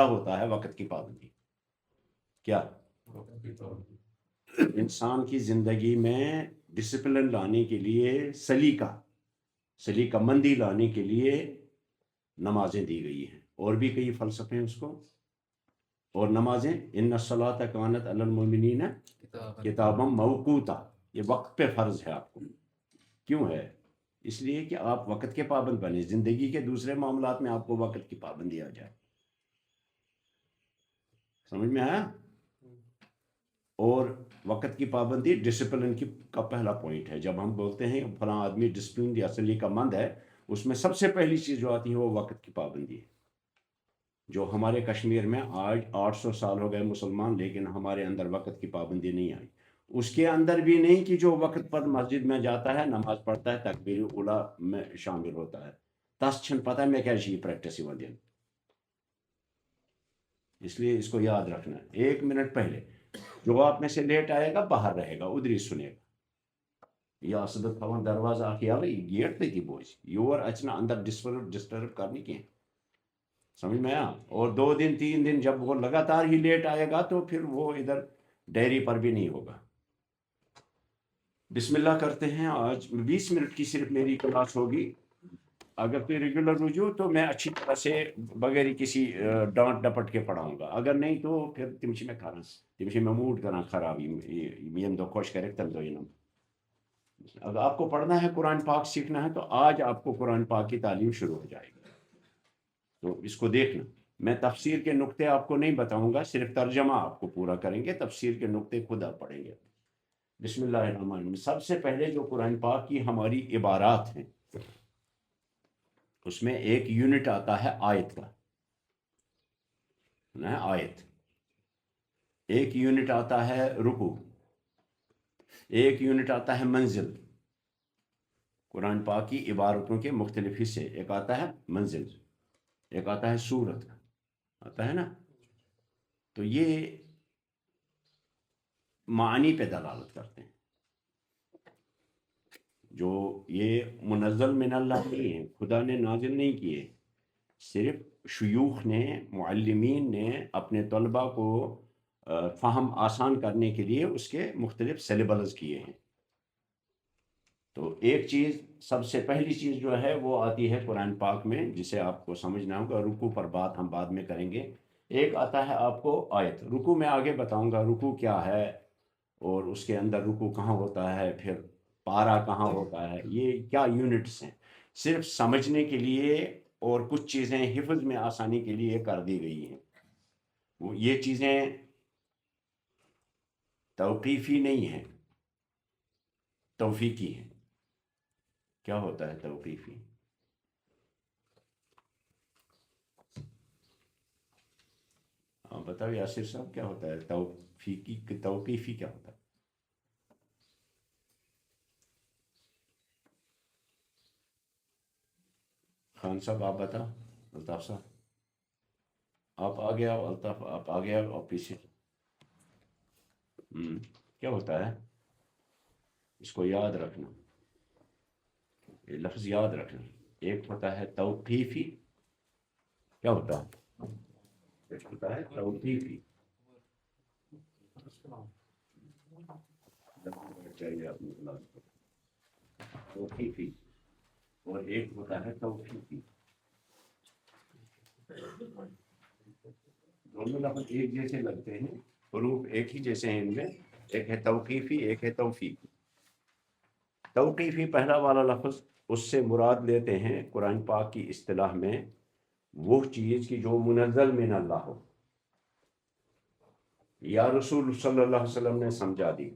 ہوتا ہے وقت کی پابندی. کیا انسان کی زندگی میں ڈسپلن لانے کے لیے، سلیقہ مندی لانے کے لیے نمازیں دی گئی ہیں. اور بھی کئی فلسفے ہیں اس کو. اور نمازیں ان الصلاۃ کانت علی المؤمنین کتابا موقوتا، یہ وقت پہ فرض ہے آپ کو. کیوں ہے؟ اس لیے کہ آپ وقت کے پابند بنے، زندگی کے دوسرے معاملات میں آپ کو وقت کی پابندی آ جائے. سمجھ میں آیا؟ اور وقت کی پابندی ڈسپلن کا پہلا پوائنٹ ہے. جب ہم بولتے ہیں فلاں آدمی ڈسپلن یا سلیقہ مند ہے، اس میں سب سے پہلی چیز جو آتی ہے وہ وقت کی پابندی ہے. جو ہمارے کشمیر میں آج 800 سال ہو گئے مسلمان، لیکن ہمارے اندر وقت کی پابندی نہیں آئی. اس کے اندر بھی نہیں کہ جو وقت پر مسجد میں جاتا ہے، نماز پڑھتا ہے، تکبیر اولا میں شامل ہوتا ہے. تس چھن پتہ میں کیا پریکٹس دن. اس لیے اس کو یاد رکھنا ہے. 1 منٹ پہلے جو آپ میں سے لیٹ آئے گا باہر رہے گا، ادھر ہی سنے گا. یا صدق تھوان دروازہ گیٹ تھی بوز یور اچنا اندر ڈسٹرب کرنے کی. سمجھ میں آیا؟ اور 2 دن 3 دن جب وہ لگاتار ہی لیٹ آئے گا تو پھر وہ ادھر ڈائری پر بھی نہیں ہوگا. بسم اللہ کرتے ہیں. آج 20 منٹ کی صرف میری کلاس ہوگی. اگر کوئی ریگولر رجوع تو میں اچھی طرح سے بغیر کسی ڈانٹ ڈپٹ کے پڑھاؤں گا. اگر نہیں تو پھر تم میں کران میں موڈ کران خراب یم دو خوش کرے تم دو. اگر آپ کو پڑھنا ہے قرآن پاک سیکھنا ہے تو آج آپ کو قرآن پاک کی تعلیم شروع ہو جائے گی. تو اس کو دیکھنا. میں تفسیر کے نقطے آپ کو نہیں بتاؤں گا، صرف ترجمہ آپ کو پورا کریں گے. تفسیر کے نقطے خود آپ پڑھیں گے. بسم اللہ الرحمن الرحیم. سب سے پہلے جو قرآن پاک کی ہماری عبارات ہیں اس میں ایک یونٹ آتا ہے آیت کا. آیت. ایک یونٹ آتا ہے رکوع. ایک یونٹ آتا ہے منزل. قرآن پاک کی عبارتوں کے مختلف حصے. ایک آتا ہے منزل، ایک آتا ہے سورت، آتا ہے نا. تو یہ معنی پہ دلالت کرتے ہیں. جو یہ منزل من اللہ نہیں ہے، خدا نے نازل نہیں کیے. صرف شیوخ نے، معلمین نے اپنے طلباء کو فہم آسان کرنے کے لیے اس کے مختلف سلیبلز کیے ہیں. تو ایک چیز، سب سے پہلی چیز جو ہے وہ آتی ہے قرآن پاک میں، جسے آپ کو سمجھنا ہوگا. رکوع پر بات ہم بعد میں کریں گے. ایک آتا ہے آپ کو آیت. رکوع میں آگے بتاؤں گا رکوع کیا ہے، اور اس کے اندر رکوع کہاں ہوتا ہے، پھر پارا کہاں ہوتا ہے. یہ کیا یونٹس ہیں، صرف سمجھنے کے لیے اور کچھ چیزیں حفظ میں آسانی کے لیے کر دی گئی ہیں. یہ چیزیں توقیفی نہیں ہیں، توفیقی ہیں. کیا ہوتا ہے توقیفی؟ بتاؤ یاسر صاحب، کیا ہوتا ہے توقیفی کیا ہوتا ہے؟ خان صاحب آپ بتاؤ. الطاف صاحب آپ آ گیا. الطاف آپ آ گیا اور پیچھے. کیا ہوتا ہے؟ اس کو یاد رکھنا، یہ لفظ یاد رکھنا. ایک ہوتا ہے توقیفی. کیا ہوتا ہے؟ ایک ہوتا ہے توقیفی. توقیفی اور ایک ہوتا ہے توقیفی. دونوں لفظ ایک جیسے لگتے ہیں، حروف ایک ہی جیسے ہیں ان میں. ایک ہے توقیفی، ایک ہے توفیقی. توقیفی پہلا والا لفظ، اس سے مراد لیتے ہیں قرآن پاک کی اصطلاح میں وہ چیز کی جو منزل من اللہ ہو، یا رسول صلی اللہ علیہ وسلم نے سمجھا دی،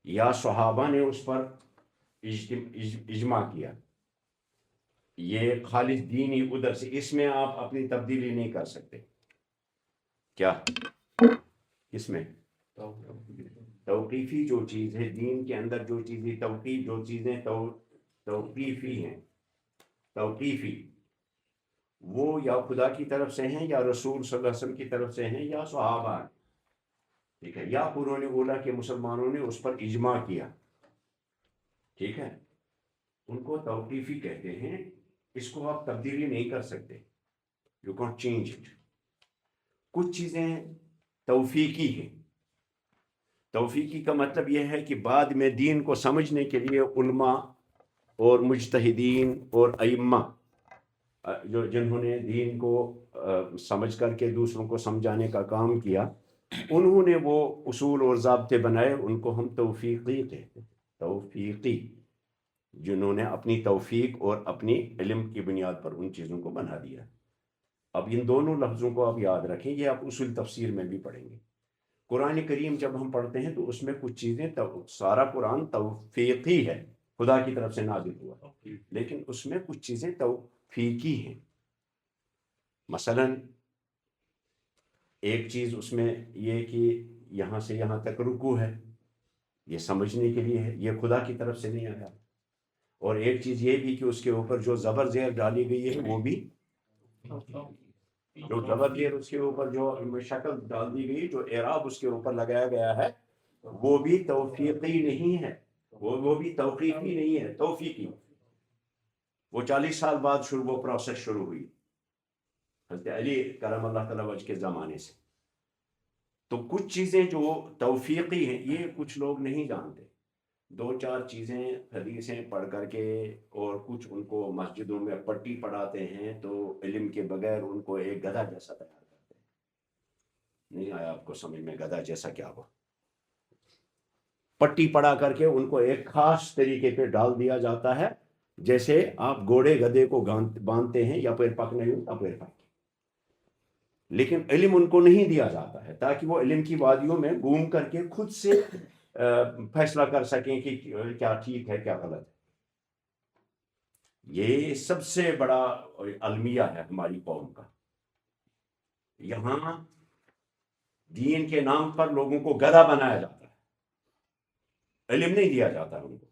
یا صحابہ نے اس پر اجماع کیا. یہ خالص دینی ادھر سے، اس میں آپ اپنی تبدیلی نہیں کر سکتے. کیا اس میں توقیفی جو چیز ہے دین کے اندر، جو چیزیں جو چیزیں توقیفی ہیں، توقیفی وہ یا خدا کی طرف سے ہیں، یا رسول صلی اللہ علیہ وسلم کی طرف سے ہیں، یا صحابہ. ٹھیک ہے، یا قرون اولیٰ کے مسلمانوں نے اس پر اجماع کیا. ٹھیک ہے، ان کو توقیفی کہتے ہیں. اس کو آپ تبدیلی نہیں کر سکتے. You can't change it. کچھ چیزیں توفیقی ہیں. توفیقی کا مطلب یہ ہے کہ بعد میں دین کو سمجھنے کے لیے علماء اور مجتہدین اور ائمہ جنہوں نے دین کو سمجھ کر کے دوسروں کو سمجھانے کا کام کیا، انہوں نے وہ اصول اور ضابطے بنائے، ان کو ہم توفیقی کہتے ہیں. توفیقی، جنہوں نے اپنی توفیق اور اپنی علم کی بنیاد پر ان چیزوں کو بنا دیا. اب ان دونوں لفظوں کو آپ یاد رکھیں، یہ آپ اصول تفسیر میں بھی پڑھیں گے. قرآن کریم جب ہم پڑھتے ہیں تو اس میں کچھ چیزیں سارا قرآن توفیقی ہے، خدا کی طرف سے نازل ہوا، لیکن اس میں کچھ چیزیں توفیقی ہیں. مثلا ایک چیز اس میں یہ کہ یہاں سے یہاں تک رکوع ہے، یہ سمجھنے کے لیے ہے، یہ خدا کی طرف سے نہیں آیا. اور ایک چیز یہ بھی کہ اس کے اوپر جو زبر زیر ڈالی گئی ہے وہ بھی، جو زبر زیر اس کے اوپر جو شکل ڈال دی گئی، جو اعراب اس کے اوپر لگایا گیا ہے، وہ بھی توفیقی نہیں ہے، وہ بھی توقیفی نہیں ہے، توفیقی. وہ 40 سال بعد وہ پروسیس شروع ہوئی حضرت علی کرم اللہ تعالی وجہ کے زمانے سے. تو کچھ چیزیں جو توفیقی ہیں یہ کچھ لوگ نہیں جانتے. 2-4 چیزیں حدیثیں پڑھ کر کے اور کچھ ان کو مسجدوں میں پٹی پڑھاتے ہیں تو علم کے بغیر ان کو ایک گدھا جیسا تیار کرتے ہیں. نہیں آیا آپ کو سمجھ میں گدھا جیسا کیا ہوا؟ پٹی پڑھا کر کے ان کو ایک خاص طریقے پہ ڈال دیا جاتا ہے، جیسے آپ گھوڑے گدھے کو باندھتے ہیں یا پیر پکنے یا پیر پک. لیکن علم ان کو نہیں دیا جاتا ہے تاکہ وہ علم کی وادیوں میں گھوم کر کے خود سے فیصلہ کر سکیں کہ کیا ٹھیک ہے کیا غلط ہے. یہ سب سے بڑا المیہ ہے ہماری قوم کا. یہاں دین کے نام پر لوگوں کو گدھا بنایا جاتا ہے، علم نہیں دیا جاتا، ان کو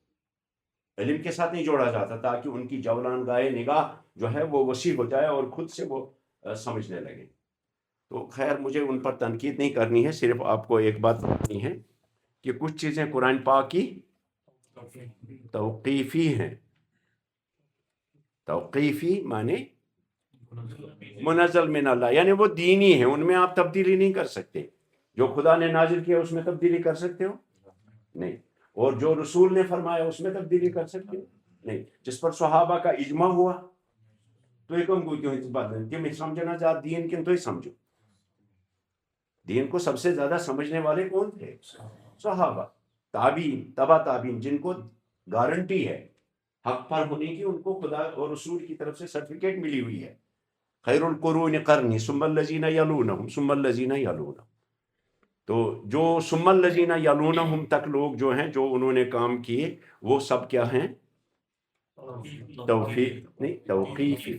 علم کے ساتھ نہیں جوڑا جاتا تاکہ ان کی جولان گاہ نگاہ جو ہے وہ وسیع ہو جائے اور خود سے وہ سمجھنے لگے. تو خیر مجھے ان پر تنقید نہیں کرنی ہے، صرف آپ کو ایک بات بتانی ہے کہ کچھ چیزیں قرآن پاک کی توقیفی ہیں. توقیفی معنی منزل من اللہ، یعنی وہ دینی ہیں، ان میں آپ تبدیلی نہیں کر سکتے. جو خدا نے نازل کیا اس میں تبدیلی کر سکتے ہو؟ نہیں. اور جو رسول نے فرمایا اس میں تبدیلی کر سکتے ہو؟ نہیں. جس پر صحابہ کا اجماع ہوا تو ایک ہم کو کیوں اس بات ہے کہ سمجھنا چاہ دین کن تو ہی سمجھو. دین کو سب سے زیادہ سمجھنے والے کون تھے؟ صحابہ، تابعین، تبع تابعین، جن کو گارنٹی ہے حق پر ہونے کی، ان کو خدا اور رسول کی طرف سے سرٹیفکیٹ ملی ہوئی ہے. خیر القرون قرنی ثم الذین یلونہم ثم الذین یلونہم. تو جو ثم الذین یلونہم تک لوگ جو ہیں جو انہوں نے کام کیے وہ سب کیا ہیں؟ توفیق نہیں، توقیفی.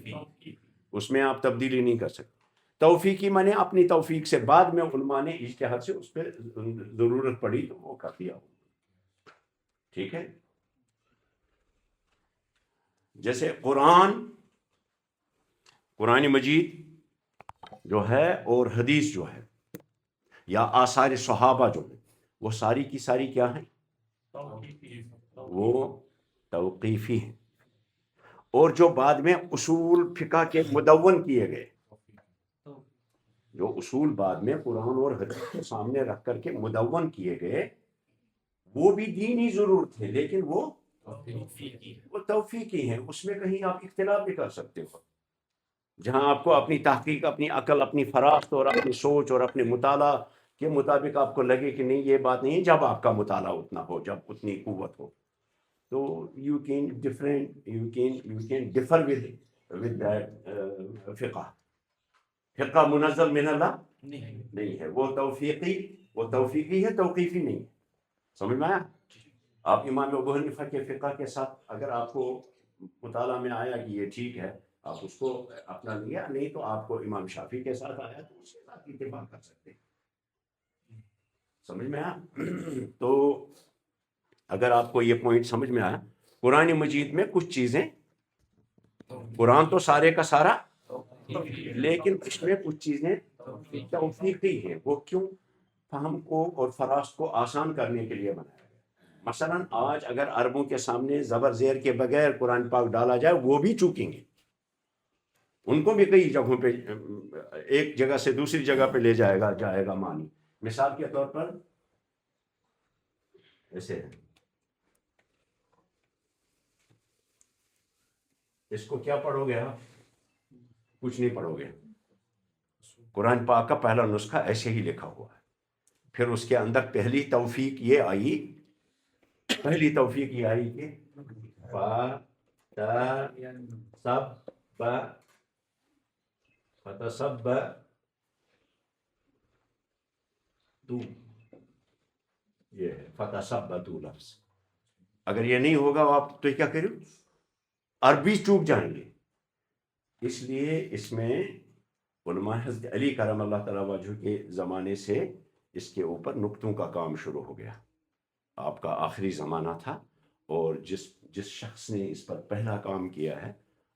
اس میں آپ تبدیلی نہیں کر سکتے. توفیقی میں نے اپنی توفیق سے بعد میں علماء نے اجتہاد سے اس پہ ضرورت پڑی تو وہ کر دیا. ٹھیک ہے. جیسے قرآن مجید جو ہے اور حدیث جو ہے یا آثار صحابہ جو ہے وہ ساری کی ساری کیا ہیں؟ وہ توقیفی ہیں. اور جو بعد میں اصول فقہ کے مدون کیے گئے، جو اصول بعد میں قرآن اور حدیث کو سامنے رکھ کر کے مدون کیے گئے وہ بھی دینی ضرور تھے، لیکن وہ توفیقی ہیں. اس میں کہیں آپ اختلاف بھی کر سکتے ہو. جہاں آپ کو اپنی تحقیق، اپنی عقل، اپنی فراست اور اپنی سوچ اور اپنے مطالعہ کے مطابق آپ کو لگے کہ نہیں یہ بات نہیں، جب آپ کا مطالعہ اتنا ہو، جب اتنی قوت ہو، تو you can differ with that فقہ منزل من اللہ نہیں ہے. وہ توفیقی ہے، توقیفی نہیں. سمجھ میں آیا؟ آپ امام ابو حنیفہ کے فقہ کے ساتھ اگر آپ کو مطالعہ میں آیا کہ یہ ٹھیک ہے آپ اس کو اپنا لیا، نہیں تو آپ کو امام شافعی کے ساتھ آیا تو اس کے ساتھ اتفاق کر سکتے ہیں. سمجھ میں آیا؟ تو اگر آپ کو یہ پوائنٹ سمجھ میں آیا، قرآن مجید میں کچھ چیزیں، قرآن تو سارے کا سارا، لیکن اس میں کچھ چیزیں توفیقی ہیں. وہ کیوں؟ فہم کو اور فراست کو آسان کرنے کے لیے بنایا گیا. مثلا آج اگر عربوں کے سامنے زبر زیر کے بغیر قرآن پاک ڈالا جائے وہ بھی چوکیں گے. ان کو بھی کئی جگہوں پہ ایک جگہ سے دوسری جگہ پہ لے جائے گا معنی. مثال کے طور پر ایسے اس کو کیا پڑھو گے آپ؟ کچھ نہیں پڑھو گے. قرآن پاک کا پہلا نسخہ ایسے ہی لکھا ہوا ہے. پھر اس کے اندر پہلی توفیق یہ آئی کہ یہ ہے فتثبتوا لفظ. اگر یہ نہیں ہوگا آپ تو کیا کرو؟ عربی چوک جائیں گے. اس لیے اس میں علماء حضرت علی کرم اللہ تعالیٰ وجہ کے زمانے سے اس کے اوپر نقطوں کا کام شروع ہو گیا. آپ کا آخری زمانہ تھا اور جس شخص نے اس پر پہلا کام کیا ہے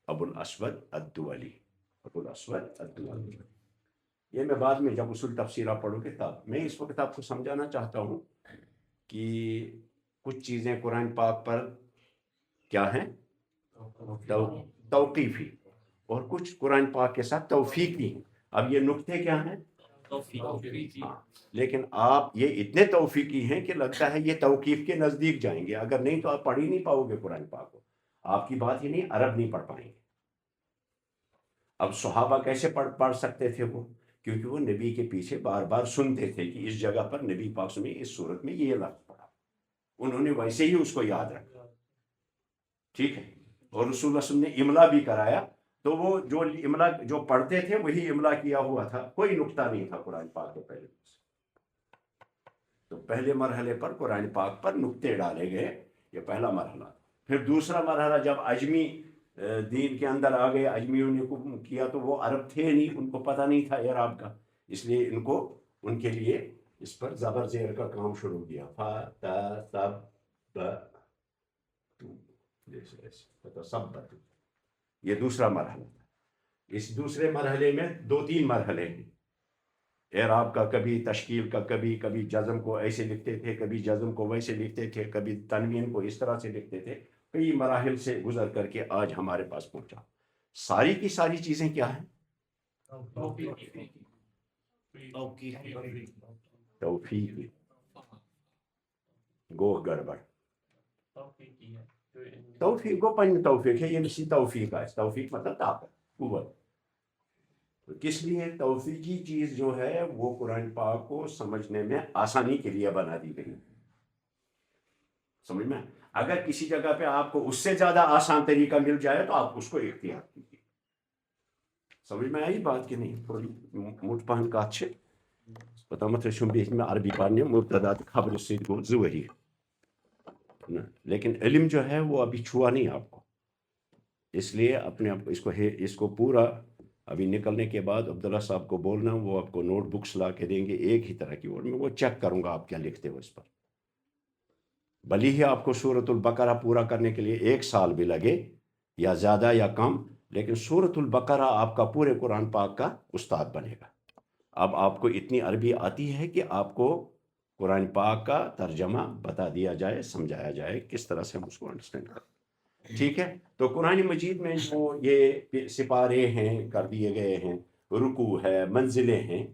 ابو الاسود الدولی. یہ میں بعد میں جب اصول تفسیرہ پڑھوں گے تب. میں اس وقت آپ کو سمجھانا چاہتا ہوں کہ کچھ چیزیں قرآن پاک پر کیا ہیں توقیفی اور کچھ قرآن پاک کے ساتھ توفیقی ہیں. اب یہ نقطے کیا ہیں؟ ہاں. لیکن آپ یہ اتنے توفیقی ہیں کہ لگتا ہے یہ توقیف کے نزدیک جائیں گے. اگر نہیں تو آپ پڑھ ہی نہیں پاؤ گے قرآن پاک کو. آپ کی بات ہی نہیں، عرب نہیں پڑھ پائیں گے. اب صحابہ کیسے پڑھ سکتے تھے وہ؟ کیونکہ وہ نبی کے پیچھے بار بار سنتے تھے کہ اس جگہ پر نبی پاک میں اس صورت میں یہ لفظ پڑھا. انہوں نے ویسے ہی اس کو یاد رکھا. ٹھیک ہے. اور رسول اللہ صلی اللہ علیہ وسلم نے املا بھی کرایا. تو وہ جو املا جو پڑھتے تھے وہی املا کیا ہوا تھا. کوئی نقطہ نہیں تھا قرآن پاک کے پہلے. تو پہلے مرحلے پر قرآن پاک پر نقطے ڈالے گئے. یہ پہلا مرحلہ. پھر دوسرا مرحلہ جب اجمی دین کے اندر آ گئے، اجمیوں نے کیا تو وہ عرب تھے نہیں، ان کو پتہ نہیں تھا اعراب کا. اس لیے ان کے لیے اس پر زبر زیر کا کام شروع کیا. یہ دوسرا مرحلہ. اس دوسرے مرحلے میں 2-3 مرحلے ہیں اعراب کا. کبھی تشکیل کا، کبھی جزم کو ایسے لکھتے تھے، کبھی جزم کو ویسے لکھتے تھے، کبھی تنوین کو اس طرح سے لکھتے تھے. کئی مراحل سے گزر کر کے آج ہمارے پاس پہنچا. ساری کی ساری چیزیں کیا ہیں؟ توفیق. گو گڑبڑ. توفیق کو پن توفیق ہے. یہ نسی توفیق ہے. توفیق مطلب طاقت، قوت. کس لیے توفیقی چیز جو ہے وہ قرآن پاک کو سمجھنے میں آسانی کے لیے بنا دی گئی. سمجھ میں؟ اگر کسی جگہ پہ آپ کو اس سے زیادہ آسان طریقہ مل جائے تو آپ اس کو اختیار کیجیے. سمجھ میں آئی بات کہ نہیں؟ تھوڑی موٹ پہن کات چھ پتہ مت بیچ میں عربی پڑھنے مبتدا خبر سے گو زوری. لیکن علم جو ہے وہ ابھی چھوا نہیں آپ کو. اس لیے اپنے آپ اس کو پورا ابھی نکلنے کے بعد عبداللہ صاحب کو بولنا، وہ آپ کو نوٹ بکس لا کے دیں گے ایک ہی طرح کی، اور میں وہ چیک کروں گا آپ کیا لکھتے ہو اس پر. بھلی ہی آپ کو سورۃ البقرہ پورا کرنے کے لیے 1 سال بھی لگے یا زیادہ یا کم، لیکن سورۃ البقرہ آپ کا پورے قرآن پاک کا استاد بنے گا. اب آپ کو اتنی عربی آتی ہے کہ آپ کو قرآن پاک کا ترجمہ بتا دیا جائے، سمجھایا جائے کس طرح سے ہم اس کو انڈرسٹینڈ کریں. ٹھیک ہے. تو قرآن مجید میں جو یہ سپارے ہیں کر دیے گئے ہیں، رکوع ہے، منزلیں ہیں،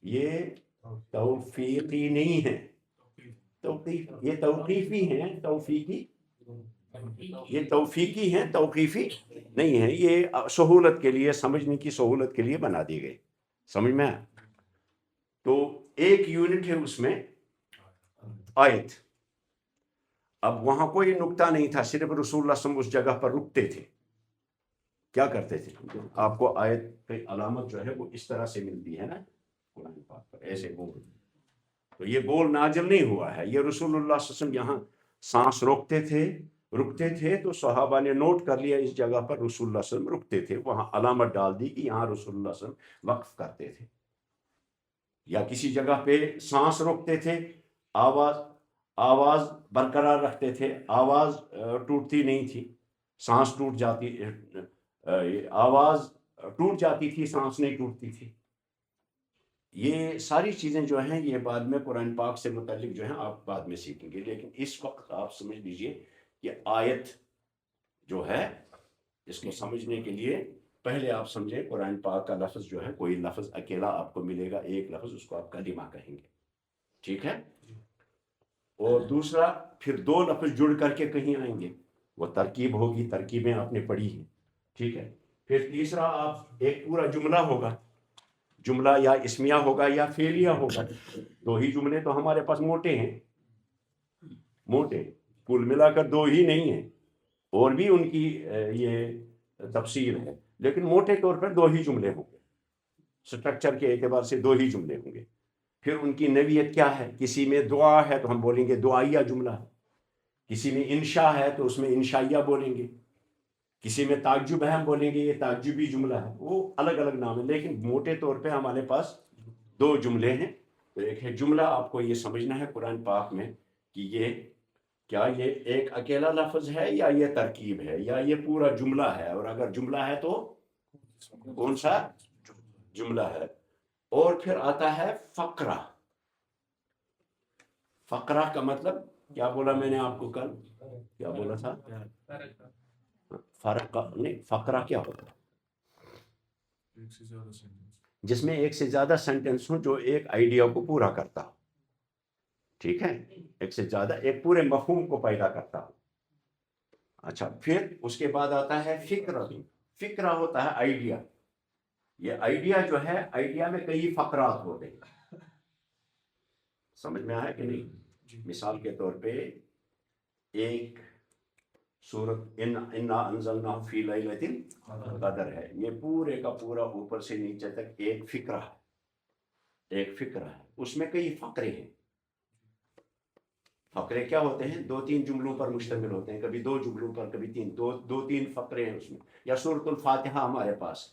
یہ توفیقی نہیں ہیں. یہ توقیفی ہیں. یہ توفیقی ہیں، توقیفی نہیں ہیں. یہ سہولت کے لیے، سمجھنے کی سہولت کے لیے بنا دی گئی. سمجھ میں؟ تو ایک یونٹ ہے اس میں آیت. اب وہاں کوئی نقطہ نہیں تھا، صرف رسول اللہ صلی اللہ علیہ وسلم اس جگہ پر رکتے تھے. کیا کرتے تھے؟ آپ کو آیت کی علامت جو ہے وہ اس طرح سے ملتی ہے نا قرآن پاک پر، ایسے گول. تو یہ گول نازل نہیں ہوا ہے. یہ رسول اللہ صلی اللہ علیہ وسلم یہاں سانس رکتے تھے تو صحابہ نے نوٹ کر لیا اس جگہ پر رسول اللہ صلی اللہ علیہ وسلم رکتے تھے. وہاں علامت ڈال دی کہ یہاں رسول اللہ صلی اللہ علیہ وسلم وقف کرتے تھے. یا کسی جگہ پہ سانس روکتے تھے، آواز برقرار رکھتے تھے، آواز ٹوٹتی نہیں تھی. سانس آواز ٹوٹ جاتی تھی، سانس نہیں ٹوٹتی تھی. یہ ساری چیزیں جو ہیں یہ بعد میں قرآن پاک سے متعلق جو ہیں آپ بعد میں سیکھیں گے. لیکن اس وقت آپ سمجھ لیجئے کہ آیت جو ہے اس کو سمجھنے کے لیے پہلے آپ سمجھیں قرآن پاک کا لفظ جو ہے کوئی لفظ اکیلا آپ کو ملے گا، ایک لفظ، اس کو آپ کلمہ کہیں گے، ٹھیک ہے؟ اور دوسرا پھر دو لفظ جڑ کر کے کہیں آئیں گے، وہ ترکیب ہوگی، ترکیبیں آپ نے پڑھی ہیں، ٹھیک ہے؟ پھر تیسرا آپ ایک پورا جملہ ہوگا، جملہ یا اسمیہ ہوگا یا فعلیہ ہوگا، دو ہی جملے تو ہمارے پاس موٹے ہیں، موٹے کل ملا کر دو ہی نہیں ہیں، اور بھی ان کی یہ تفصیل ہے، لیکن موٹے طور پر دو ہی جملے ہوں گے، سٹرکچر کے اعتبار سے دو ہی جملے ہوں گے۔ پھر ان کی نوعیت کیا ہے؟ کسی میں دعا ہے تو ہم بولیں گے دعائیہ جملہ ہے، کسی میں انشاء ہے تو اس میں انشائیہ بولیں گے، کسی میں تعجب ہے ہم بولیں گے یہ تعجبی جملہ ہے، وہ الگ الگ نام ہے، لیکن موٹے طور پہ ہمارے پاس دو جملے ہیں۔ تو ایک ہے جملہ، آپ کو یہ سمجھنا ہے قرآن پاک میں کہ یہ کیا یہ ایک اکیلا لفظ ہے یا یہ ترکیب ہے یا یہ پورا جملہ ہے، اور اگر جملہ ہے تو کون سا جملہ ہے۔ اور پھر آتا ہے فقرہ۔ فقرہ کا مطلب کیا بولا میں نے آپ کو کل، کیا بولا تھا؟ فرق نہیں، فقرہ کیا ہوتا ہے؟ جس میں ایک سے زیادہ سینٹنس ہوں جو ایک آئیڈیا کو پورا کرتا ہو، ٹھیک ہے؟ ایک سے زیادہ ایک پورے مفہوم کو پیدا کرتا ہو۔ اچھا، پھر اس کے بعد آتا ہے فکرہ۔ فکرہ ہوتا ہے آئیڈیا۔ یہ آئیڈیا جو ہے، آئیڈیا میں کئی فقرات ہوتے ہیں، سمجھ میں آیا کہ نہیں؟ مثال کے طور پہ ایک سورت انا انزلناہ فی لیلۃ القدر ہے، یہ پورے کا پورا اوپر سے نیچے تک ایک فکرہ ہے، ایک فکرہ ہے، اس میں کئی فقرے ہیں۔ فقرے کیا ہوتے ہیں؟ دو تین جملوں پر مشتمل ہوتے ہیں، کبھی دو جملوں پر، کبھی تین، دو تین فقرے ہیں اس میں۔ یا سورۃ الفاتحہ ہمارے پاس،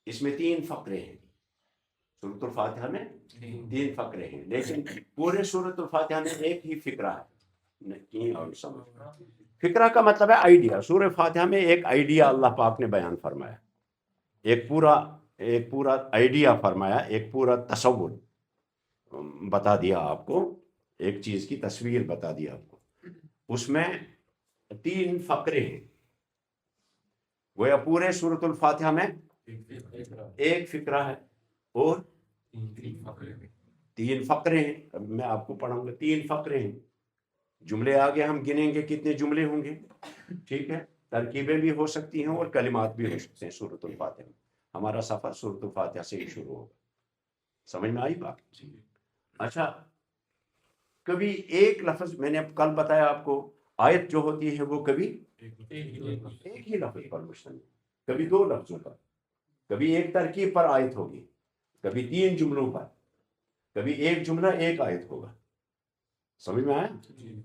اس میں تین فقرے ہیں، سورۃ الفاتحہ میں تین فقرے ہیں، لیکن پورے سورۃ الفاتحہ میں ایک ہی فقرہ ہے۔ فقرہ کا مطلب ہے آئیڈیا۔ سورہ فاتحہ میں ایک آئیڈیا اللہ پاک نے بیان فرمایا، ایک پورا آئیڈیا فرمایا، ایک پورا تصور بتا دیا آپ کو، ایک چیز کی تصویر بتا دیا آپ کو۔ اس میں تین فقرے ہیں، گویا پورے سورۃ الفاتحہ میں ایک فقرہ ہے اور تین فقرے ہیں۔ میں آپ کو پڑھاؤں گا، تین فقرے ہیں، جملے آگے ہم گنیں گے کتنے جملے ہوں گے، ٹھیک ہے؟ ترکیبیں بھی ہو سکتی ہیں اور کلمات بھی ہو سکتے ہیں سورۃ الفاتحہ میں۔ ہمارا سفر سورۃ الفاتحہ سے ہی شروع ہوگا، سمجھ میں آئی بات؟ اچھا، کبھی ایک لفظ، میں نے کل بتایا آپ کو، آیت جو ہوتی ہے وہ کبھی ایک ہی لفظ پر مشتمل، کبھی دو لفظوں پر، کبھی ایک ترکیب پر آیت ہوگی، کبھی تین جملوں پر، کبھی ایک جملہ ایک آیت ہوگا، سمجھ میں آیا؟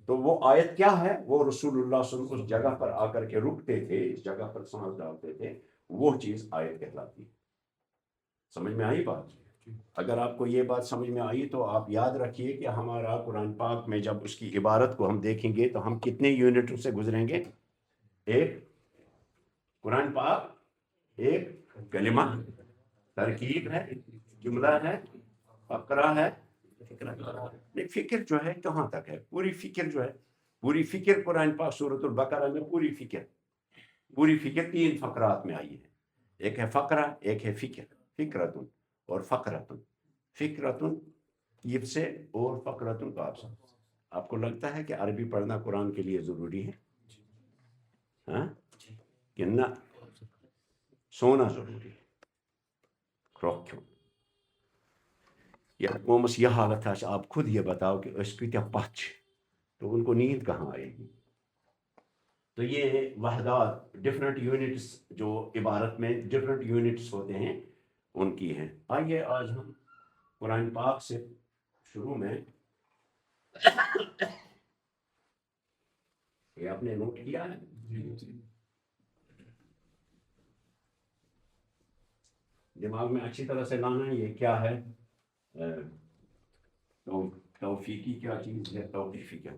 تو وہ آیت کیا ہے؟ وہ رسول اللہ صلی اللہ علیہ وسلم اس جگہ پر آ کر کے رکتے تھے، اس جگہ پر سانس ڈالتے تھے، وہ چیز آیت کہلاتی ہے۔ سمجھ میں آئی بات؟ اگر آپ کو یہ بات سمجھ میں آئی تو آپ یاد رکھیے کہ ہمارا قرآن پاک میں جب اس کی عبارت کو ہم دیکھیں گے تو ہم کتنے یونٹوں سے گزریں گے؟ ایک قرآن پاک، ایک کلمہ، ترکیب ہے، جملہ ہے، فقرہ ہے، فکر جو ہے کہاں تک ہے؟ پوری فکر جو ہے، پوری فکر قرآن پاک سورۃ البقرہ میں پوری فکر تین فقرات میں آئی ہے۔ ایک ہے فقرہ، ایک ہے فکر، فکرتن اور فقرتن۔ فکرتن یہ سے اور فقرتن کا آپ کو لگتا ہے کہ عربی پڑھنا قرآن کے لیے ضروری ہے؟ ہاں کہ نہ؟ سونا ضروری ہے۔ روکھو یا قومس یہ حالت ہے، آپ خود یہ بتاؤ کہ اس کی کیا پچ، تو ان کو نیند کہاں آئے گی؟ تو یہ وحدات، ڈفرنٹ یونٹس جو عبارت میں ڈفرنٹ یونٹس ہوتے ہیں ان کی ہیں۔ آئیے آج ہم قرآن پاک سے شروع میں، یہ آپ نے نوٹ کیا ہے؟ دماغ میں اچھی طرح سے لانا ہے یہ کیا ہے، توفیقی کیا چیز ہے؟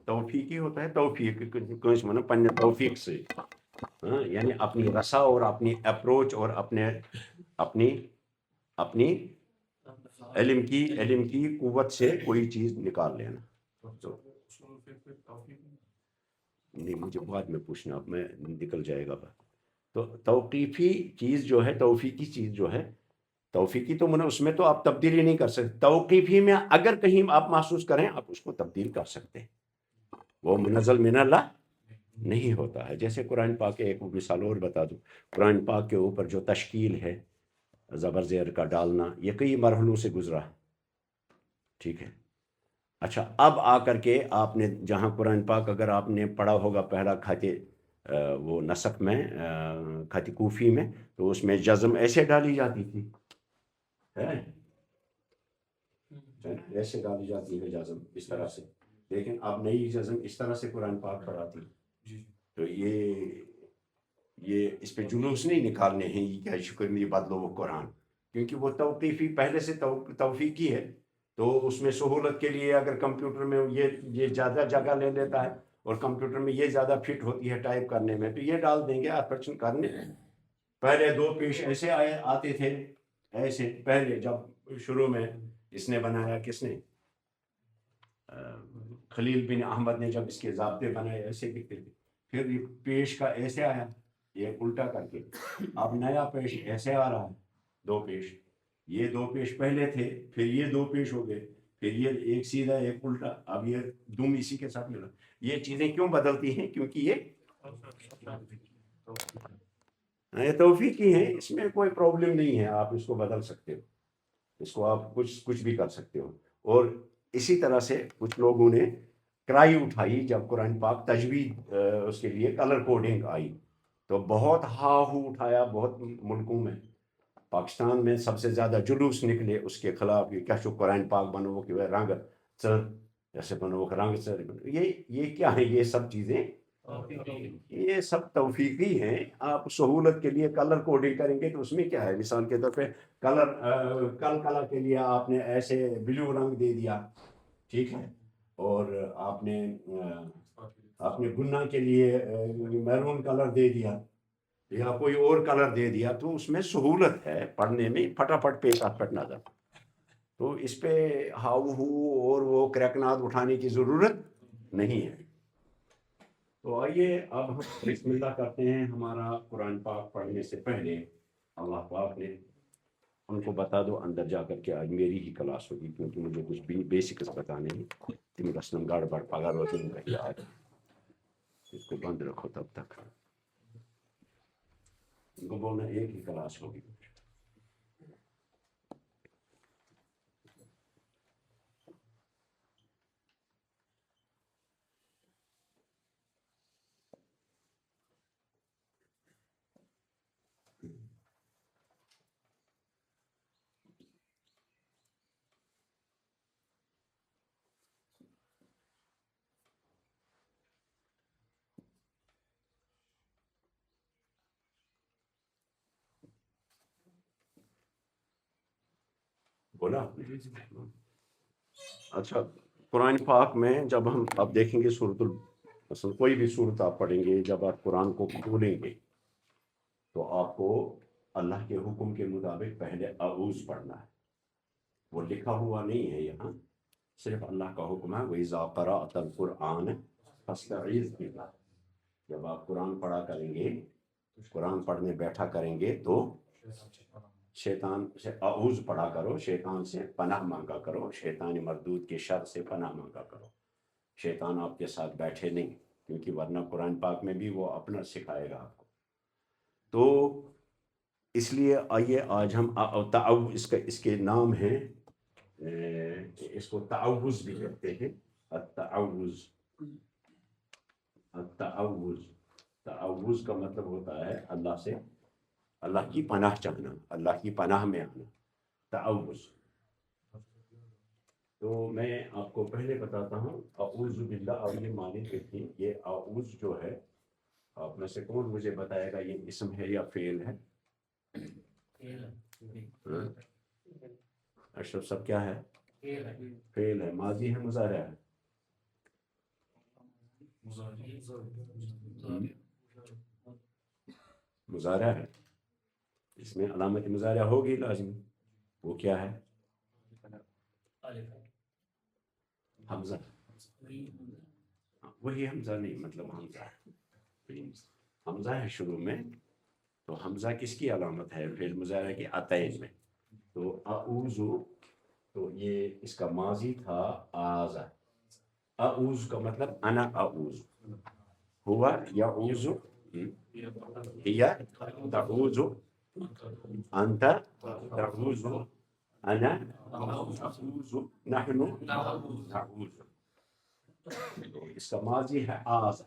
توفیقی ہوتا ہے توفیق کچھ مطلب پنہ توفیق سے، یعنی اپنی رسا اور اپنی اپروچ اور اپنی علم کی قوت سے کوئی چیز نکال لینا۔ تو نہیں، مجھے بعد میں پوچھنا، اب میں نکل جائے گا بات۔ تو توقیفی چیز جو ہے، توفیقی چیز جو ہے، توفیقی تو اس میں تو آپ تبدیلی نہیں کر سکتے، توقیفی میں اگر کہیں آپ محسوس کریں آپ اس کو تبدیل کر سکتے ہیں، وہ منزل من اللہ نہیں ہوتا ہے۔ جیسے قرآن پاک کے ایک مثال اور بتا دوں، قرآن پاک کے اوپر جو تشکیل ہے زبر زیر کا ڈالنا، یہ کئی مرحلوں سے گزرا ہے، ٹھیک ہے۔ اچھا، اب آ کر کے آپ نے جہاں قرآن پاک اگر آپ نے پڑھا ہوگا پہلا خط وہ نسخ میں، خط کوفی میں، تو اس میں جزم ایسے ڈالی جاتی تھی، ایسے ڈالی جاتی ہے جزم اس طرح سے، لیکن اب نئی جزم اس طرح سے قرآن پاک پڑھاتی، تو یہ اس پہ جلوس نہیں نکالنے ہیں یہ کیا شکر نہیں بدلو وہ قرآن، کیونکہ وہ توقیفی پہلے سے توفیقی ہے، تو اس میں سہولت کے لیے اگر کمپیوٹر میں یہ زیادہ جگہ لے لیتا ہے اور کمپیوٹر میں یہ زیادہ فٹ ہوتی ہے ٹائپ کرنے میں، تو یہ ڈال دیں گے آپریشن کرنے۔ پہلے دو پیش ایسے آتے تھے، ایسے پہلے جب شروع میں اس نے بنایا، کس نے، خلیل بن احمد نے جب اس کے ضابطے بنائے ایسے دکھتے تھے، پھر یہ پیش کا ایسے آیا، یہ الٹا کر کے، اب نیا پیش ایسے آ رہا ہے، دو پیش، یہ دو پیش پہلے تھے، پھر یہ دو پیش ہو گئے، پھر یہ ایک سیدھا ایک الٹا، اب یہ دم اسی کے ساتھ ملا۔ یہ چیزیں کیوں بدلتی ہیں؟ کیونکہ یہ توفیقی ہیں، اس میں کوئی پرابلم نہیں ہے، آپ اس کو بدل سکتے ہو، اس کو آپ کچھ بھی کر سکتے ہو۔ اور اسی طرح سے کچھ لوگوں نے کرائی اٹھائی جب قرآن پاک تجوید اس کے لیے کلر کوڈنگ آئی، تو بہت ہا ہو اٹھایا بہت ملکوں میں، پاکستان میں سب سے زیادہ جلوس نکلے اس کے خلاف، یہ کیا چھو قرآن پاک بنو کہ وہ رنگ جیسے بنو رنگ یہ کیا ہے؟ یہ سب چیزیں یہ سب توفیقی ہیں۔ آپ سہولت کے لیے کلر کوڈنگ کریں گے تو اس میں کیا ہے؟ مثال کے طور پہ کلر کے لیے آپ نے ایسے بلو رنگ دے دیا، ٹھیک ہے، اور آپ نے گنا کے لیے میرون کلر دے دیا یا کوئی اور کلر دے دیا، تو اس میں سہولت ہے پڑھنے میں، پھٹافٹ پٹ نظر، تو اس پہ ہاؤ ہو اور وہ کریکنات اٹھانے کی ضرورت نہیں ہے۔ تو آئیے اب ہم بسم اللہ کرتے ہیں۔ ہمارا قرآن پاک پڑھنے سے پہلے اللہ پاک نے ان کو بتا دو اندر جا کر کے، آج میری ہی کلاس ہوگی کیونکہ مجھے کچھ بھی بیسکس بتانے ہیں، تم رسم گاڑ بڑھ پگار ہوتی نہیں، آج اس کو بند رکھو تب تک، ان کو بولنا ایک ہی کلاس ہوگی۔ بولا آپ نے؟ اچھا، قرآن پاک میں جب ہم اب دیکھیں گے مثلا کوئی بھی صورت آپ پڑھیں گے، جب آپ قرآن کو کھولیں گے تو آپ کو اللہ کے حکم کے مطابق پہلے اعوذ پڑھنا ہے، وہ لکھا ہوا نہیں ہے یہاں، صرف اللہ کا حکم ہے، وَإِذَا قَرَأْتَ الْقُرْآنَ فَاسْتَعِذْ بِاللَّهِ، جب آپ قرآن پڑھا کریں گے، قرآن پڑھنے بیٹھا کریں گے تو شیطان سے اعوذ پڑھا کرو، شیطان سے پناہ مانگا کرو، شیطان مردود کے شر سے پناہ مانگا کرو، شیطان آپ کے ساتھ بیٹھے نہیں، کیونکہ ورنہ قرآن پاک میں بھی وہ اپنا سکھائے گا آپ کو۔ تو اس لیے آئیے آج ہم اس کے نام ہیں، اس کو تعوذ بھی کہتے ہیں، التعوذ۔ التعوذ، تعوذ کا مطلب ہوتا ہے اللہ سے، اللہ کی پناہ چاہنا، اللہ کی پناہ میں آنا، تعوذ۔ تو میں آپ کو پہلے بتاتا ہوں اعوذ باللہ، اور یہ معنی دیکھیں، یہ اعوذ جو ہے، آپ میں سے کون مجھے بتائے گا یہ اسم ہے یا فعل ہے؟ اشرف سب کیا ہے؟ فعل ہے، ماضی ہے، مضارع ہے؟ مضارع ہے، اس میں علامت مضارع ہوگی لازمی، وہ کیا ہے؟ حمزہ، وہی حمزہ نہیں، مطلب حمزہ ہے شروع میں، تو حمزہ کس کی علامت ہے فعل مضارع کے عطین میں؟ تو اعوذ، تو یہ اس کا ماضی تھا آز، اعوذ کا مطلب انا اعوذ، ہوا یعوذ، ہی تعوذ، انت تعوذ، انا اعوذ، نحن نعوذ. تو اس کا ماضی ہے آز،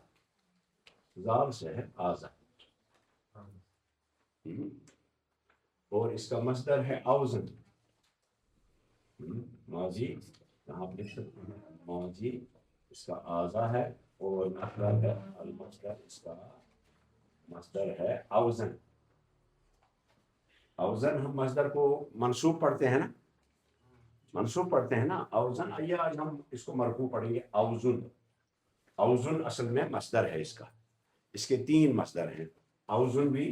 زال سے ہے آزا، اور اس کا مصدر ہے اوزن. ماضی کہاں پہ لکھ سکتے ہیں؟ ماضی اس کا آزا ہے، اور مصدر ہے المصدر، اس کا مصدر ہے اوزن. اوزن ہم مصدر کو منصوب پڑھتے ہیں نا، منصوب پڑھتے ہیں نا اوزن. آئیے آج ہم اس کو مرفوع پڑھیں گے اوزن. اوزن اصل میں مصدر ہے اس کا، اس کے 3 مصدر ہیں، اوزن بھی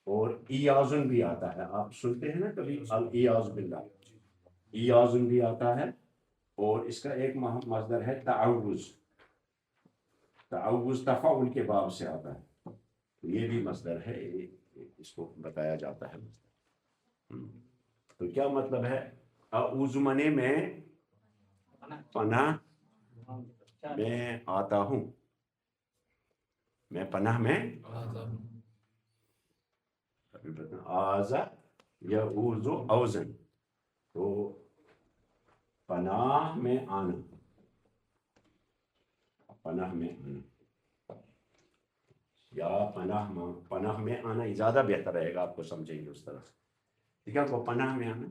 اور ایازن بھی آتا ہے. آپ سنتے ہیں نا کبھی الیاذ باللہ، ایازن بھی آتا ہے، اور اس کا ایک مصدر ہے تعوذ. تعوذ تفاعل کے باب سے آتا ہے، تو یہ بھی مصدر ہے، اس کو بتایا جاتا ہے مصدر. تو کیا مطلب ہے؟ اعوذ منے میں پناہ میں آتا ہوں، میں پناہ میں آزا یعوذ اوزن، تو پناہ میں آنا، پناہ میں آنا یا پناہ میں آنا زیادہ بہتر رہے گا، آپ کو سمجھیں گے اس طرح سے. ٹھیک ہے، وہ پناہ میں آنا.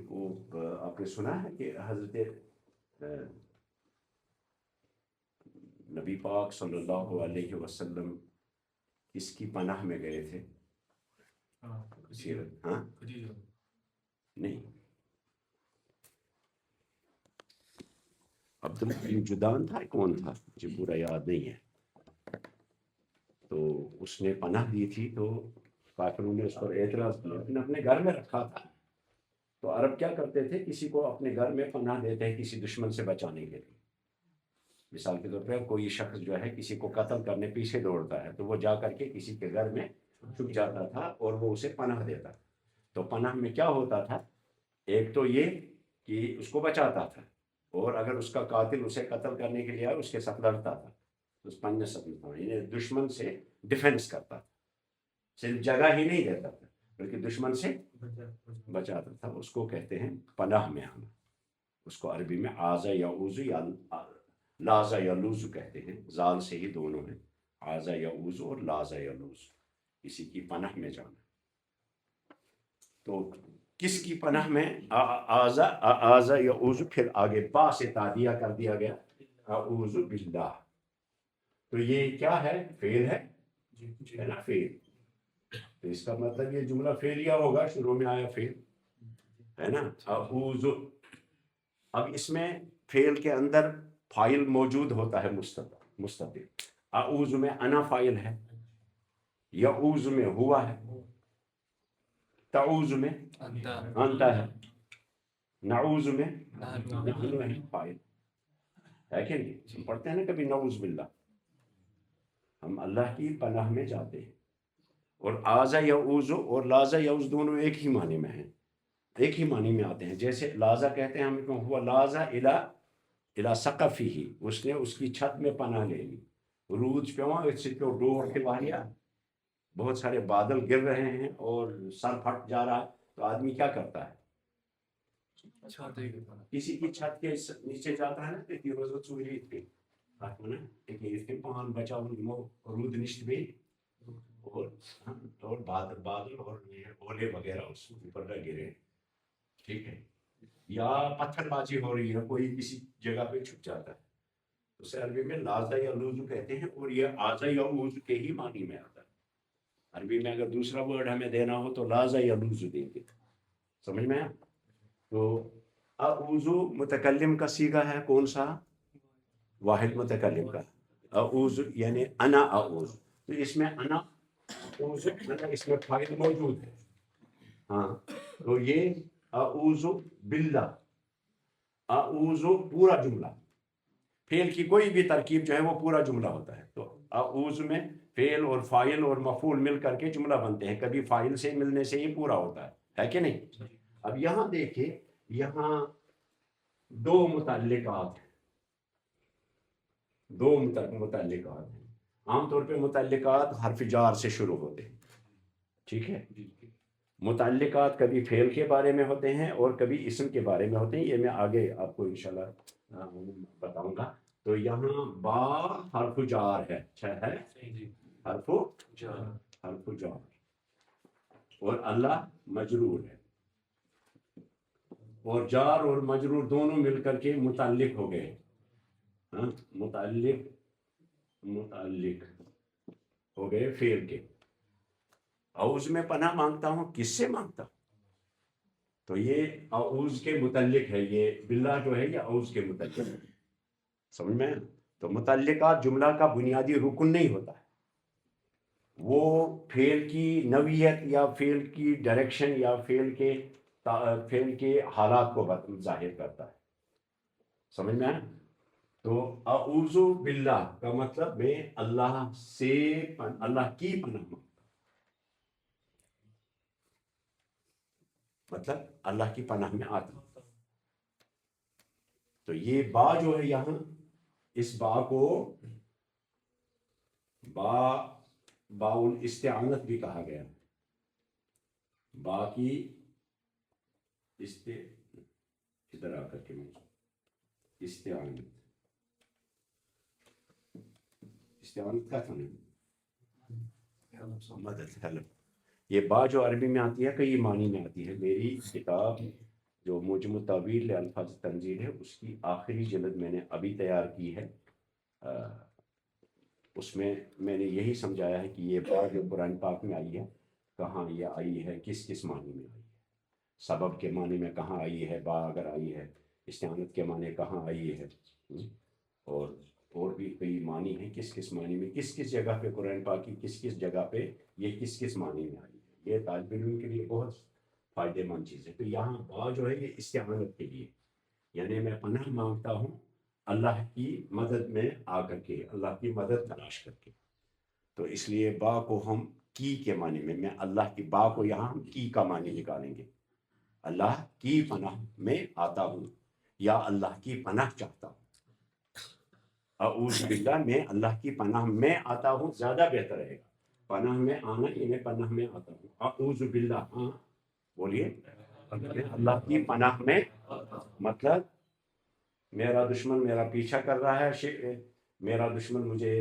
وہ آپ نے سنا ہے کہ حضرت نبی پاک صلی اللہ علیہ وسلم کس کی پناہ میں گئے تھے؟ ہاں نہیں، عبداللہ بن جدان تھا، کون تھا مجھے پورا یاد نہیں ہے. تو اس نے پناہ دی تھی، تو کافروں نے اس پر اعتراض کیا، اس نے اپنے گھر میں رکھا تھا. تو عرب کیا کرتے تھے، کسی کو اپنے گھر میں پناہ دیتے ہیں کسی دشمن سے بچانے کے لیے. مثال کے طور پہ کوئی شخص جو ہے کسی کو قتل کرنے پیچھے دوڑتا ہے، تو وہ جا کر کے کسی کے گھر میں چھپ جاتا تھا اور وہ اسے پناہ دیتا. تو پناہ میں کیا ہوتا تھا، ایک تو یہ کہ اس کو بچاتا تھا، اور اگر اس کا قاتل اسے قتل کرنے کے لیے آئے اس کے ساتھ لڑتا تھا، اس پناہ سمجھتا یعنی دشمن سے ڈیفینس کرتا تھا، صرف جگہ ہی نہیں دیتا تھا بلکہ دشمن سے بچاتا تھا. اس کو کہتے ہیں پناہ میں آنا. اس کو عربی میں آزا یعوذ یا لازا یلوز کہتے ہیں، زال سے ہی دونوں ہیں، آزا یعوذ اور لازا یلوز، کسی کی پناہ میں جانا. تو کس کی پناہ میں؟ آزا یعوذ، پھر آگے با سے تادیہ کر دیا گیا، اعوذ باللہ. تو یہ کیا ہے؟ فعل ہے نا، فعل. تو اس کا مطلب یہ جملہ فعلیہ ہوگا، شروع میں آیا فعل ہے نا، اعوذ. اب اس میں فعل کے اندر فاعل موجود ہوتا ہے مستتر. اعوذ میں انا فاعل ہے، یعوذ میں ہوا ہے، تعوذ میں انت ہے، نعوذ میں نحن ہے فاعل ہے کہ نہیں؟ ہم پڑھتے ہیں نا کبھی نعوذ باللہ، ہم اللہ کی پناہ میں جاتے ہیں. اور آزا یعوذ اور لازا یعوذ دونوں ایک ہی معنی میں ہیں، ایک ہی معنی میں آتے ہیں. جیسے لازا کہتے ہیں ہم کو، ہوا لازا الی سقفہ، اس نے اس کی چھت میں پناہ لے لی. روج پیواں اس سے پیو ڈور کے واحیا، بہت سارے بادل گر رہے ہیں اور سر پھٹ جا رہا ہے، تو آدمی کیا کرتا ہے؟ کسی کی چھت کے نیچے جاتا ہے نا، کہ روز چوری تھی اس کے پان بچاؤ رود نشت بھی، اور بادل اور اولے وغیرہ اس اوپر نہ گرے. ٹھیک ہے، یا پتھر بازی ہو رہی ہے، کوئی کسی جگہ پہ چھپ جاتا ہے، اسے عربی میں لازا یا لوز کہتے ہیں، اور یہ آزا یا اوز کے ہی معنی میں آتا ہے. عربی میں اگر دوسرا ورڈ ہمیں دینا ہو تو لازا یا لوز دیں گے. سمجھ میں آیا؟ تو اعوذ متکلم کا صیغہ ہے کون سا؟ واحد متکلم کا. اعوذ یعنی انا اعوذ، تو اس میں انا اعوذ اس میں فاعل موجود ہے. ہاں، تو یہ اعوذ باللہ، اعوذ پورا جملہ، فعل کی کوئی بھی ترکیب جو ہے وہ پورا جملہ ہوتا ہے. تو اعوذ میں فعل اور فاعل اور مفعول مل کر کے جملہ بنتے ہیں. کبھی فاعل سے ملنے سے ہی پورا ہوتا ہے کہ نہیں؟ اب یہاں دیکھیں، یہاں دو متعلقات ہیں. دو متعلقات ہیں. عام طور پہ متعلقات حرف جار سے شروع ہوتے ہیں. ٹھیک ہے؟ متعلقات کبھی فعل کے بارے میں ہوتے ہیں اور کبھی اسم کے بارے میں ہوتے ہیں. یہ میں آگے آپ کو انشاءاللہ بتاؤں گا. تو یہاں با حرف جار ہے. اچھا ہے، حرف جار، اور اللہ مجرور ہے. اور جار اور مجرور دونوں مل کر کے متعلق ہو گئے. ہاں، متعلق ہو گئے فعل کے. اعوذ میں پناہ مانگتا ہوں، کس سے مانگتا ہوں؟ تو یہ اعوذ کے متعلق ہے. یہ باللہ جو ہے یہ اعوذ کے متعلق ہے. سمجھ میں؟ تو متعلقات جملہ کا بنیادی رکن نہیں ہوتا ہے. وہ فعل کی نوعیت یا فعل کی ڈائریکشن یا فعل کے حالات کو ظاہر کرتا ہے. سمجھ میں آیا؟ تو اعوذ باللہ کا مطلب میں اللہ سے اللہ کی پناہ مانگتا ہوں. مطلب اللہ کی پناہ میں آتا ہوں. تو یہ با جو ہے یہاں، اس با کو با الاستعانت بھی کہا گیا. با کی ادھر آ کر کے استعانت کا تھا مدد، ہیلپ. یہ با جو عربی میں آتی ہے کئی معنی میں آتی ہے. میری کتاب جو موجم التاویل الفاظ تنزیل ہے، اس کی آخری جلد میں نے ابھی تیار کی ہے. اس میں نے یہی سمجھایا ہے کہ یہ با جو قرآن پاک میں آئی ہے کہاں یہ آئی ہے، کس کس معنی میں آئی ہے. سبب کے معنی میں کہاں آئی ہے با اگر آئی ہے، استعانت کے معنی کہاں آئی ہے، اور بھی کئی معنی ہیں کس کس معنی میں، کس کس جگہ پہ قرآن پاک کی کس کس جگہ پہ یہ کس کس معنی میں آئی ہے. یہ طالب علم کے لیے بہت فائدہ مند چیز ہے. تو یہاں با جو ہے یہ استعانت کے لیے، یعنی میں پناہ مانگتا ہوں اللہ کی مدد میں آ کر کے، اللہ کی مدد تلاش کر کے. تو اس لیے با کو ہم کی کے معنی میں اللہ کی با کو یہاں ہم کی کا معنی نکالیں گے. اللہ کی پناہ میں آتا ہوں یا اللہ کی پناہ چاہتا ہوں. اعوذ باللہ میں اللہ کی پناہ میں آتا ہوں زیادہ بہتر رہے گا. پناہ میں آنا یعنی پناہ میں آتا ہوں. اعوذ باللہ، ہاں بولیے. اللہ کی پناہ میں مطلب میرا دشمن میرا پیچھا کر رہا ہے، میرا دشمن مجھے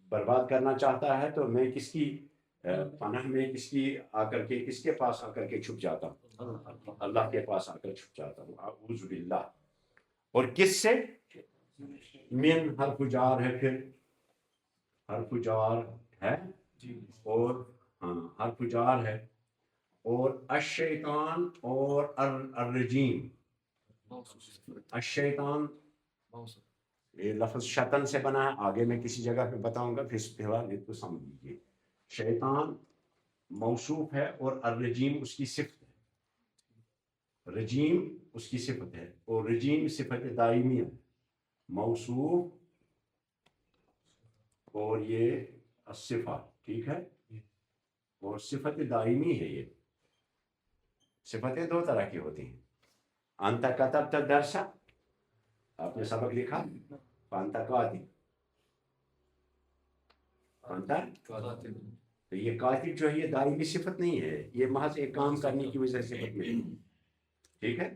برباد کرنا چاہتا ہے، تو میں کس کی پناہ میں کس کی آ کر کے کس کے پاس آ کر کے چھپ جاتا ہوں؟ اللہ کے پاس آ کر چھپ جاتا ہوں. اعوذ باللہ. اور کس سے؟ من حرف جار ہے، پھر حرف جار ہے اور حرف جار ہے. اور الشیطان اور الرجیم. الشیطان یہ لفظ شیطان سے بنا ہے، آگے میں کسی جگہ پہ بتاؤں گا، پھر فی الحال یہ تو سمجھ لیجیے. شیطان موصوف ہے اور الرجیم اس کی صفت ہے. رجیم اس کی صفت ہے اور رجیم صفت دائمی ہے. موصوف اور یہ صفت، ٹھیک ہے، اور صفت دائمی ہے. یہ صفتیں دو طرح کی ہوتی ہیں. انت کتبت الدرس، آپ نے سبق لکھا، فانت کاتب. تو یہ کاتب جو ہے یہ دائمی صفت نہیں ہے، یہ محض ایک کام کرنے کی وجہ سے صفت نہیں ہے. ٹھیک ہے،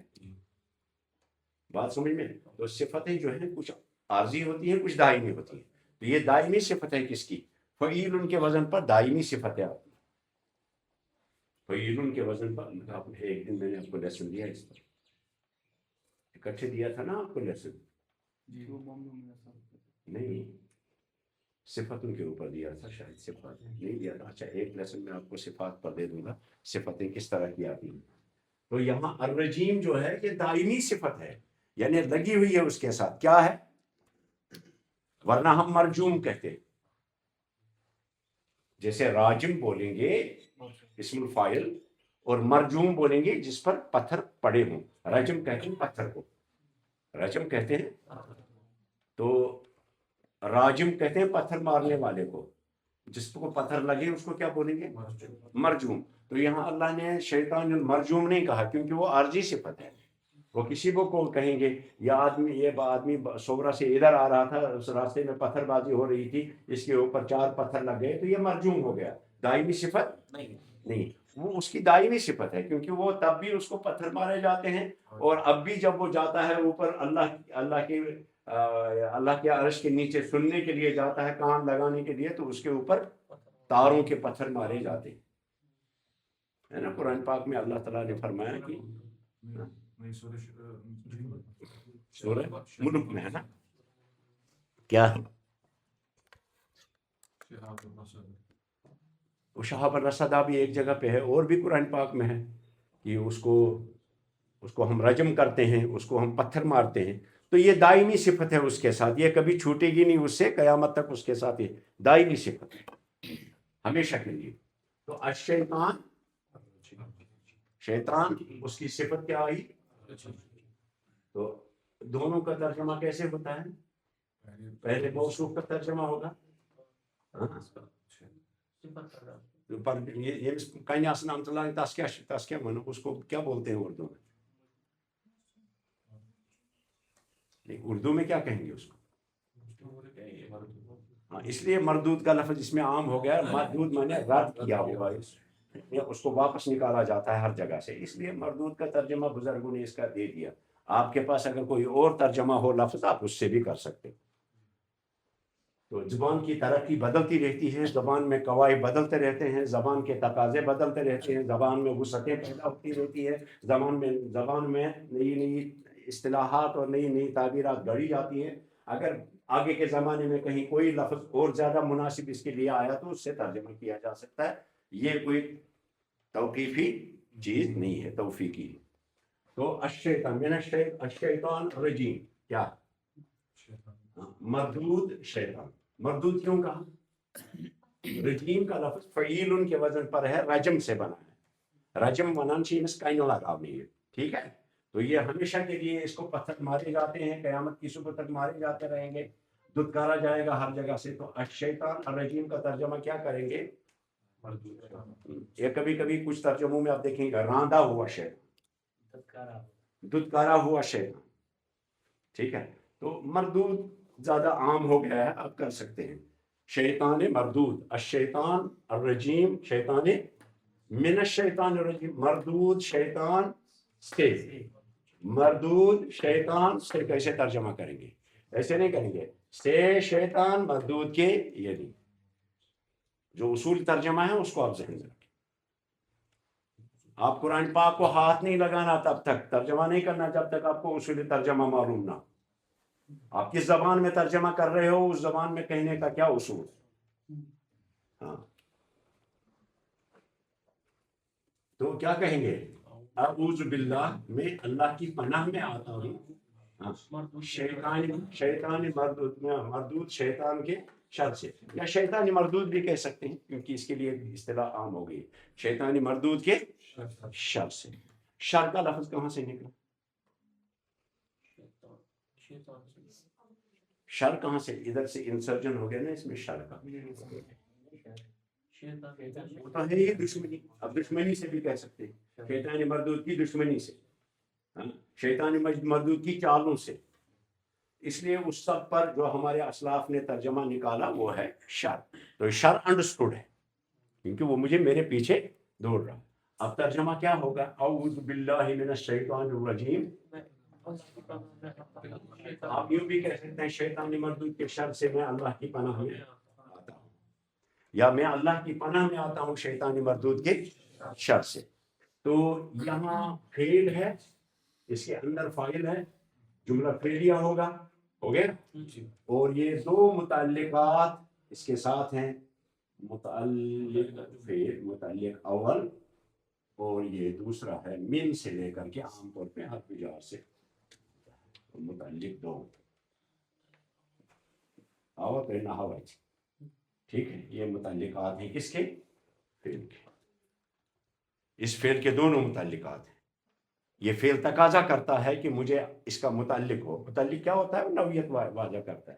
بات سمجھ میں؟ تو صفتیں جو ہیں کچھ عارضی ہوتی ہیں کچھ دائمی ہوتی ہیں. تو یہ دائمی صفت ہے کس کی؟ فعیل ان کے وزن پر دائمی صفتیں آتی ہیں. فعیل ان کے وزن پر ایک دن میں نے آپ کو لیسن دیا، اس پر اکٹھے دیا تھا نا آپ کو لیسن. نہیں، صفتوں کے اوپر دیا تھا، شاید صفات نہیں دیا تھا. اچھا، ایک لیسن میں آپ کو صفات پر دے دوں گا، صفتیں کس طرح کی آتی ہیں. تو یہاں الرجیم جو ہے یہ دائمی صفت ہے، یعنی لگی ہوئی ہے اس کے ساتھ. کیا ہے؟ ورنہ ہم مرجوم کہتے ہیں. جیسے راجم بولیں گے اسم الفاعل، اور مرجوم بولیں گے جس پر پتھر پڑے ہوں. رجم کہتے ہیں پتھر کو، رجم کہتے ہیں. تو راجم کہتے ہیں پتھر مارنے والے کو، جس کو پتھر لگے اس کو کیا بولیں گے؟ مرجوم۔ تو یہاں اللہ نے شیطان المرجوم نہیں کہا، کیونکہ وہ عارضی صفت ہے، وہ کسی کو کہیں گے یہ آدمی صورہ سے ادھر آ رہا تھا، اس راستے میں پتھر بازی ہو رہی تھی، اس کے اوپر 4 پتھر لگ گئے، تو یہ مرجوم ہو گیا، دائمی صفت نہیں، وہ اس کی دائمی صفت ہے، کیونکہ وہ تب بھی اس کو پتھر مارے جاتے ہیں، اور اب بھی جب وہ جاتا ہے اوپر اللہ کے عرش کے نیچے سننے کے لیے جاتا ہے، کان لگانے کے لیے، تو اس کے اوپر تاروں کے پتھر مارے جاتے ہیں، ہے نا؟ قرآن پاک میں اللہ تعالیٰ نے فرمایا کہ سورہ ملک میں ہے نا، کیا شہاب الرصدہ بھی ایک جگہ پہ ہے، اور بھی قرآن پاک میں ہے کہ اس کو ہم رجم کرتے ہیں، اس کو ہم پتھر مارتے ہیں، تو یہ دائمی صفت ہے اس کے ساتھ، یہ کبھی چھوٹے گی نہیں اس سے، قیامت تک اس کے ساتھ یہ دائمی صفت ہے ہمیشہ کے لیے۔ تو الشیطان، شیطان اس کی صفت کیا آئی؟ تو دونوں کا ترجمہ کیسے ہوتا ہے؟ پہلے موصوف کا ترجمہ ہوگا، پر یہ کہیں آسن آمت اللہ تس کیا مانو، اس کو کیا بولتے ہیں اردو میں؟ اردو میں کیا کہیں گے اس کو؟ ہاں، اس لیے مردود کا لفظ اس میں عام ہو گیا، مردود مانے رد کیا ہوا، اس کو واپس نکالا جاتا ہے ہر جگہ سے، اس لیے مردود کا ترجمہ بزرگوں نے اس کا دے دیا۔ آپ کے پاس اگر کوئی اور ترجمہ ہو لفظ، آپ اس سے بھی کر سکتے۔ تو زبان کی ترقی بدلتی رہتی ہے، زبان میں قواعد بدلتے رہتے ہیں، زبان کے تقاضے بدلتے رہتے ہیں، زبان میں وسعتیں پیدا ہوتی رہتی ہے، زبان میں نئی اصطلاحات اور نئی تعبیرات گڑھی جاتی ہیں۔ اگر آگے کے زمانے میں کہیں کوئی لفظ اور زیادہ مناسب اس کے لیے آیا تو اس سے ترجمہ کیا جا سکتا ہے، یہ کوئی توقیفی چیز نہیں ہے، توفیقی۔ تو الشیطان من الشیطان الرجیم، کیا؟ مردود شیطان۔ مردود کیوں کہا؟ رجیم کا لفظ فعیل کے وزن پر ہے، رجم سے بنا ہے، رجم ونان چیز کہیں لگاو نہیں ہے، ٹھیک ہے؟ تو یہ ہمیشہ کے لیے اس کو پتھر مارے جاتے ہیں، قیامت کی صبح تک مارے جاتے رہیں گے، دھتکارا جائے گا ہر جگہ سے۔ تو الشیطان الرجیم کا ترجمہ کیا کریں گے؟ یہ کبھی کبھی کچھ ترجموں میں آپ دیکھیں گے راندہ ہوا شیطان، دھتکارا ہوا شیطان، ٹھیک ہے؟ تو مردود زیادہ عام ہو گیا ہے، آپ کر سکتے ہیں۔ شیطان مردود، الشیطان الرجیم، شیطان من الشیطان الرجیم، مردود شیطان سے، مردود شیطان سے کیسے ترجمہ کریں گے؟ ایسے نہیں کریں گے، سے شیطان مردود کے، یہ نہیں، جو اصول ترجمہ ہے اس کو آپ ذہن میں رکھیں۔ آپ قرآن پاک کو ہاتھ نہیں لگانا تب تک، ترجمہ نہیں کرنا جب تک آپ کو اصول ترجمہ معلوم نہ۔ آپ کس زبان میں ترجمہ کر رہے ہو، اس زبان میں کہنے کا کیا اصول؟ ہاں، تو کیا کہیں گے؟ اعوذ باللہ، میں اللہ کی پناہ میں آتا ہوں شیطان مردود شیطان کے شر سے، یا شیطان مردود بھی کہہ سکتے ہیں، کیونکہ اس کے لیے اصطلاح عام ہو گئی، شیطان مردود کے شر سے۔ شر کا لفظ کہاں سے نکلا؟ شر کہاں سے؟ ادھر سے انسرجن ہو گیا نا اس میں، شر کا ہوتا ہے یہ دشمنی، اب دشمنی سے بھی کہہ سکتے ہیں، شیطان مردود کی دشمنی سے، شیطان مردود کی چالوں سے۔ اس لیے اس سب پر جو ہمارے اسلاف نے ترجمہ نکالا وہ ہے شر۔ تو شر انڈرسٹوڈ ہے، کیونکہ وہ میرے پیچھے دوڑ رہا۔ اب ترجمہ کیا ہوگا؟ اعوذ باللہ من الشیطان الرجیم، آپ یوں بھی کہہ سکتے ہیں شیطان مردود کے شر سے میں اللہ کی پناہ میں آتا ہوں، یا میں اللہ کی پناہ میں آتا ہوں شیطان مردود کے شر سے۔ تو یہاں فعل ہے، اس کے اندر فاعل ہے، جملہ فعلیہ ہوگا، ہو گیا؟ اور یہ دو متعلقات اس کے ساتھ ہیں، متعلق فعل، متعلق اول، اور یہ دوسرا ہے من سے لے کر کے عام طور پہ حرف جر سے، متعلق دو اور پھر نحو، ٹھیک ہے؟ یہ متعلقات ہیں کس کے؟ فعل کے۔ اس فعل کے دونوں متعلقات ہیں۔ یہ فعل تقاضا کرتا ہے کہ مجھے اس کا متعلق ہو۔ متعلق کیا ہوتا ہے؟ وہ نوعیت واضح کرتا ہے،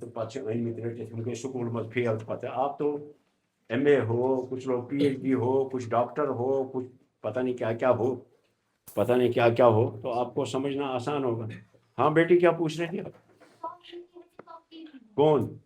تو پتہ ٲنمٕتۍ رٔٹِتھ یِم گٔے سکوٗل منٛز فیل پتہ آپ تو MA ہو کچھ لوگ PhD ہو کچھ ڈاکٹر ہو کچھ پتہ نہیں کیا کیا ہو پتہ نہیں کیا کیا ہو تو آپ کو سمجھنا آسان ہوگا. ہاں بیٹی کیا پوچھ رہے تھے آپ؟ کون